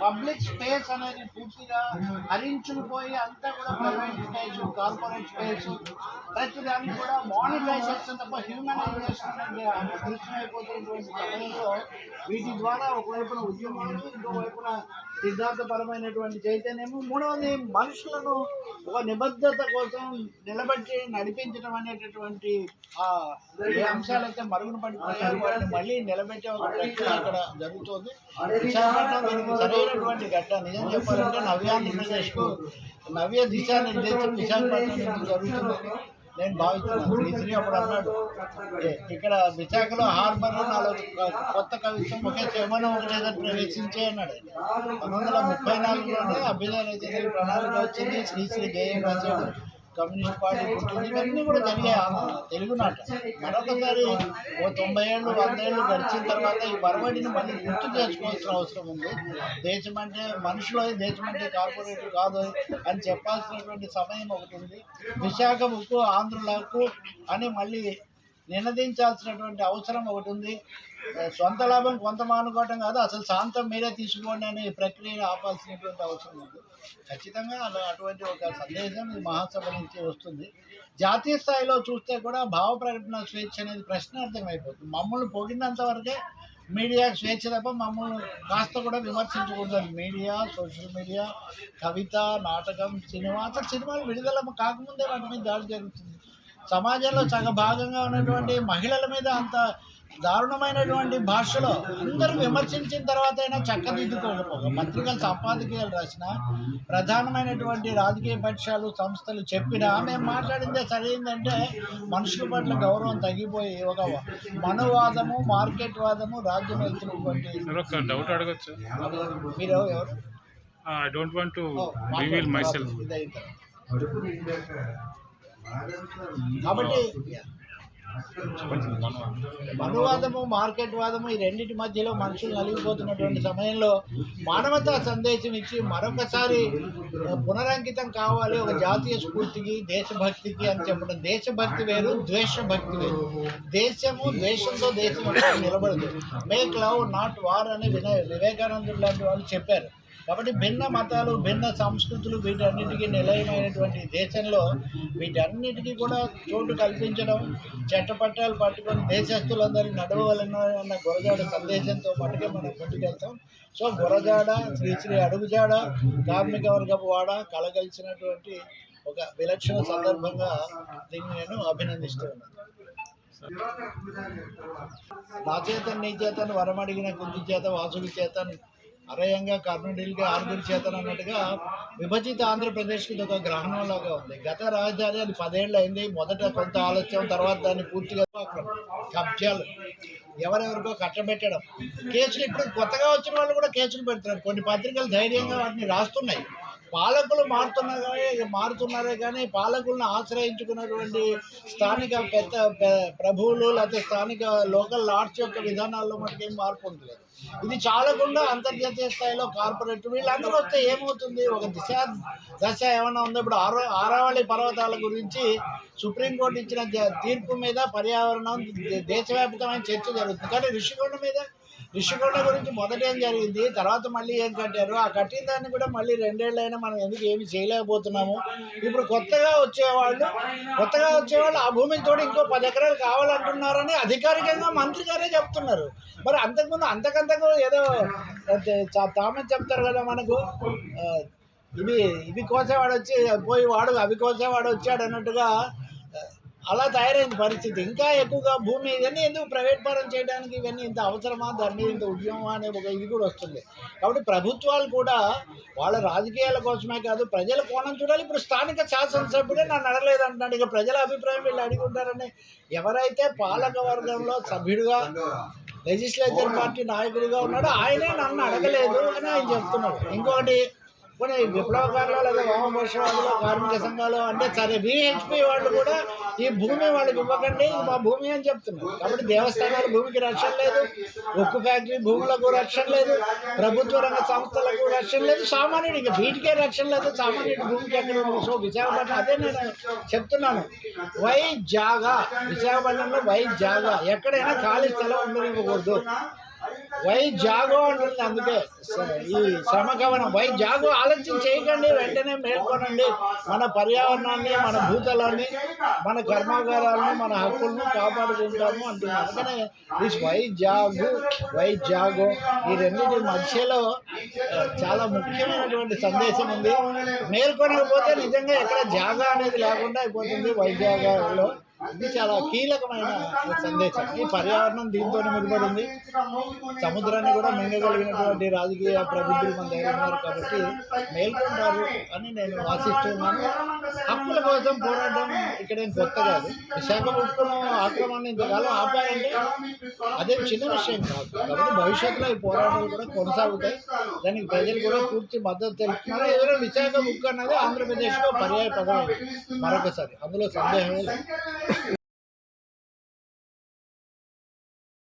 Public space అనేది పూర్తిగా హరించుకుపోయి అంతా కూడా ప్రైవేట్ స్పేస్, కార్పొరేట్ స్పేస్, ప్రతి దాన్ని కూడా మానిటైజ్ చేస్తుంది తప్ప హ్యూమనైజేషన్ దృశ్యమైపోతున్నటువంటి సమయంలో వీటి ద్వారా ఒకవైపున ఉద్యమాలు, ఇంకోవైపున సిద్ధాంతపరమైనటువంటి చైతన్యము, మూడవది మనుషులను ఒక నిబద్ధత కోసం నిలబెట్టి నడిపించడం అనేటటువంటి ఏ అంశాలైతే మరుగున పడిపోయారు వాటిని మళ్ళీ నిలబెట్టే ఒక ప్రక్రియ అక్కడ జరుగుతుంది. విశాఖపట్నం దీనికి సరైనటువంటి గడ్డ. నిజం చెప్పాలంటే నవ్యాంధ్రప్రదేశ్కు నవ్య దిశానిర్దేశం విశాఖపట్నం జరుగుతుందని నేను భావిస్తున్నాను. శ్రీశ్రీ అప్పుడు అన్నాడు, ఇక్కడ విశాఖలో హార్బర్ 4 కొత్త కవిత్వం ఒకే శమనం ఒకటేదో ప్రవేశించే అన్నాడు. 1934లోనే అభ్యుదయ రచనల ప్రణాళిక వచ్చింది, శ్రీశ్రీ గేయం రాశాడు, కమ్యూనిస్ట్ పార్టీ పుట్టింది. ఇవన్నీ కూడా జరిగాయి తెలుగునాట. మరొకసారి 90 ఏళ్ళు 100 ఏళ్ళు గడిచిన తర్వాత ఈ బరవడిని మళ్ళీ గుర్తు చేసుకోవాల్సిన అవసరం ఉంది. దేశం అంటే మనుషులు, దేశం అంటే కార్పొరేట్ కాదు అని చెప్పాల్సినటువంటి సమయం ఒకటి ఉంది. విశాఖ ఉక్కు ఆంధ్రులకు అని మళ్ళీ నినదించాల్సినటువంటి అవసరం ఒకటి ఉంది. సొంత లాభం కొంత మానుకోవటం కాదు, అసలు శాంతం మీరే తీసుకోండి అనే ప్రక్రియను ఆపాల్సినటువంటి అవసరం ఉంది. ఖచ్చితంగా అటువంటి ఒక సందేశం ఈ మహాసభ నుంచి వస్తుంది. జాతీయ స్థాయిలో చూస్తే కూడా భావ ప్రకటన స్వేచ్ఛ అనేది ప్రశ్నార్థకం అయిపోతుంది. మమ్మల్ని పొగిడినంత వరకే మీడియా స్వేచ్ఛ తప్ప మమ్మల్ని కాస్త కూడా విమర్శించకూడదు. మీడియా, సోషల్ మీడియా, కవిత, నాటకం, సినిమా, అసలు సినిమాలు విడుదల కాకముందే వాటి మీద దాడి జరుగుతుంది. సమాజంలో సగ భాగంగా ఉన్నటువంటి మహిళల మీద అంత దారుణమైనటువంటి భాషలో అందరూ విమర్శించిన తర్వాత అయినా చక్కదిద్దుకోకపోగా పత్రికలు సంపాదకీయాలు రాసిన, ప్రధానమైనటువంటి రాజకీయ పక్షాలు సంస్థలు చెప్పినా మేము మాట్లాడిందే సరైందంటే మనుషుల పట్ల గౌరవం తగ్గిపోయి ఒక మనోవాదము, మార్కెట్ వాదము రాజ్యం వెళ్తున్నటువంటి డౌట్ అడగచ్చు. మీరు ఎవరు? I don't want to reveal myself. కాబట్టి మనువాదము, మార్కెట్ వాదము ఈ రెండింటి మధ్యలో మనుషులు నలిగిపోతున్నటువంటి సమయంలో మానవతా సందేశం ఇచ్చి మరొకసారి పునరంకితం కావాలి ఒక జాతీయ స్ఫూర్తికి, దేశభక్తికి అని చెప్పడం. దేశభక్తి వేరు, ద్వేషభక్తి వేరు. దేశము ద్వేషంతో దేశం నిలబడదు. మేక్ లవ్ నాట్ వార్ అని వివేకానందుడు లాంటి వాళ్ళు చెప్పారు. కాబట్టి భిన్న మతాలు, భిన్న సంస్కృతులు వీటన్నిటికీ నిలయమైనటువంటి దేశంలో వీటన్నిటికీ కూడా చోటు కల్పించడం, చట్టపట్టాలు పట్టుకొని దేశస్తులందరూ నడవలన్న గురజాడ సందేశంతో మటుకే మనం ముందుకెళ్తాం. సో గురజాడ, శ్రీశ్రీ అడుగుజాడ, కార్మిక వర్గపు వాడ కలగలిసినటువంటి ఒక విలక్షణ సందర్భంగా దీన్ని నేను అభినందిస్తూ ఉన్నాను. నా చేత నీ చేతను వరమడిగిన కుంతి చేత వాసుడి చేతను అరయంగా కర్ణుడిగా ఆరుగురి చేతను అన్నట్టుగా విభజిత ఆంధ్రప్రదేశ్కి ఇది ఒక గ్రహణంలాగా ఉంది. గత రాజధాని అది 10 ఏళ్ళు అయింది. మొదట కొంత ఆలస్యం, తర్వాత దాన్ని పూర్తిగా కబ్జాలు, ఎవరెవరికో కట్టబెట్టడం, కేసులు. ఇప్పుడు కొత్తగా వచ్చిన వాళ్ళు కూడా కేసులు పెడుతున్నారు. కొన్ని పత్రికలు ధైర్యంగా వాటిని రాస్తున్నాయి. పాలకులు మారుతున్నారే కానీ పాలకులను ఆశ్రయించుకున్నటువంటి స్థానిక ప్రభువులు లేకపోతే స్థానిక లోకల్ లార్డ్స్ యొక్క విధానాల్లో మనకేం మార్పు ఉంటుంది. ఇది చాలకుండా అంతర్జాతీయ స్థాయిలో కార్పొరేట్ వీళ్ళందరూ వస్తే ఏమవుతుంది? ఒక దశ ఏమైనా ఉంది. ఇప్పుడు ఆరావళి పర్వతాల గురించి సుప్రీంకోర్టు ఇచ్చిన తీర్పు మీద పర్యావరణం దేశవ్యాప్తమైన చర్చ జరుగుతుంది. కానీ ఋషికొండ గురించి మొదట ఏం జరిగింది, తర్వాత మళ్ళీ ఏం కట్టారు, ఆ కట్టిన దాన్ని కూడా మళ్ళీ 2 ఏళ్ళైనా మనం ఎందుకు ఏమి చేయలేకపోతున్నాము. ఇప్పుడు కొత్తగా వచ్చేవాళ్ళు ఆ భూమికి తోడు ఇంకో 10 ఎకరాలు కావాలంటున్నారని అధికారికంగా మంత్రి గారే చెప్తున్నారు. మరి అంతకుముందు అంతకంతకు ఏదో తామే చెప్తారు కదా మనకు, ఇవి కోసేవాడు వచ్చి పోయి వాడు అవి కోసేవాడు వచ్చాడు అన్నట్టుగా అలా తయారైంది పరిస్థితి. ఇంకా ఎక్కువగా భూమి ఇవన్నీ ఎందుకు ప్రైవేట్ పరం చేయడానికి ఇవన్నీ ఇంత అవసరమా, దాని మీద ఇంత ఉద్యమం అనే ఒక ఇది కూడా వస్తుంది. కాబట్టి ప్రభుత్వాలు కూడా వాళ్ళ రాజకీయాల కోసమే కాదు ప్రజల కోణం చూడాలి. ఇప్పుడు స్థానిక శాసనసభ్యుడే నన్ను అడగలేదంటున్నాడు. ఇక ప్రజల అభిప్రాయం వీళ్ళు అడిగి ఉంటారని ఎవరైతే పాలక వర్గంలో సభ్యుడిగా లెజిస్లేచర్ పార్టీ నాయకుడిగా ఉన్నాడో ఆయనే నన్ను అడగలేదు అని ఆయన చెప్తున్నాడు. ఇంకొకటి కొన్ని విప్లవకారులు లేదా వామపక్షవాదులు, కార్మిక సంఘాలు అంటే సరే విహెచ్పి వాళ్ళు కూడా ఈ భూమి వాళ్ళకి ఇవ్వకండి, మా భూమి అని చెప్తున్నారు. కాబట్టి దేవస్థానాల భూమికి రక్షణ లేదు, ఉక్కు ఫ్యాక్టరీ భూములకు రక్షణ లేదు, ప్రభుత్వ రంగ సంస్థలకు రక్షణ లేదు, సామాన్యుడికి వీటికే రక్షణ లేదు, సామాన్యుడి భూమికి ఎక్కడ ఉంది. సో విశాఖపట్నం అదే నేను చెప్తున్నాను, వై జాగా, విశాఖపట్నంలో వై జాగా, ఎక్కడైనా ఖాళీ స్థలం ఉండనివ్వకూడదు. వై జాగో అంటుంది. అందుకే ఈ శ్రమకవనం వై జాగో. ఆలోచన చేయకండి, వెంటనే మేల్కొనండి. మన పర్యావరణాన్ని, మన భూతలాన్ని, మన కర్మాగారాలను, మన హక్కులను కాపాడుకుంటాము అంటున్నాను. అందుకనే దిస్ వై జాగో ఈ రెండింటి మధ్యలో చాలా ముఖ్యమైనటువంటి సందేశం ఉంది. మేల్కొనకపోతే నిజంగా ఎక్కడ జాగా అనేది లేకుండా అయిపోతుంది వైజాగ్లో. ఇది చాలా కీలకమైన సందేశం. ఈ పర్యావరణం దీంతో ముడిపడింది. సముద్రాన్ని కూడా మింగగలిగినటువంటి రాజకీయ ప్రబుద్ధులు మన దగ్గర ఉన్నారు కాబట్టి మేల్కొంటారు అని నేను ఆశిస్తున్నాను. హక్కుల కోసం పోరాటం ఇక్కడేం కొత్త కాదు. విశాఖపట్నం ఆక్రమణ ఇంతకాలం ఆపారంటే అదేం చిన్న విషయం కాదు. కాబట్టి భవిష్యత్తులో ఈ పోరాటాలు కూడా కొనసాగుతాయి. దానికి ప్రజలు కూడా పూర్తి మద్దతు తెలుపుతున్నారు. ఏదైనా విశాఖ ఉక్కు అన్నది ఆంధ్రప్రదేశ్లో పర్యాయ పదం మరొకసారి, అందులో సందేహమే లేదు.